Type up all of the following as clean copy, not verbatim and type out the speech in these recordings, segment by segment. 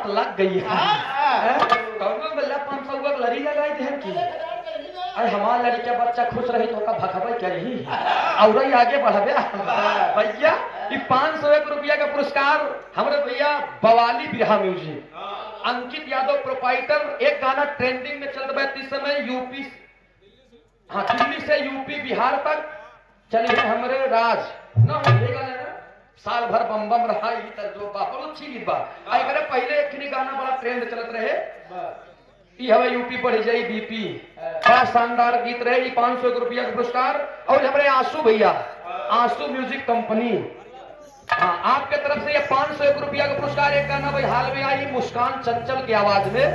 बात लग गई है। कौनो बल्ला 500 का लड़ी लगाई थे की अरे हमारा लड़का बच्चा खुश रही तो का भखबई क्या रही और ही आगे बढ़बे भैया ये 501 रुपया का पुरस्कार हमारे भैया बवाली बिरहा म्यूजिक अंकित यादव प्रोपाइटर। एक गाना ट्रेंडिंग में चल रहा है इस समय यूपी, हाँ दिल्ली से यूपी बिहार तक चली है हमारे राज ना साल भर बम बम रहा जो बहुत अच्छी गीत बा आई करे पहले एक गाना बड़ा ट्रेंड चलत रहे हवे यूपी बढ़ जाई बीपी बड़ा शानदार गीत रहे। 501 रुपया का पुरस्कार और हमारे आंसू भैया आंसू म्यूजिक कंपनी, हाँ आपके तरफ से ये 501 रुपया का पुरस्कार। एक गाना भाई हाल में आई मुस्कान चंचल की आवाज में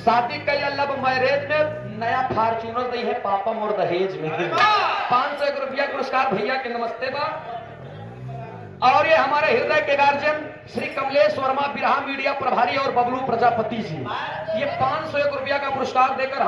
शादी कैला लव मैरिज में नया फॉर्च्यूनर दी है पापा मोर दहेज में 501 रुपया पुरस्कार भैया के नमस्ते बा। और ये हमारे हृदय के गार्जियन श्री कमलेश वर्मा बिरहा मीडिया प्रभारी और बबलू प्रजापति जी ये 501 रुपया का पुरस्कार देकर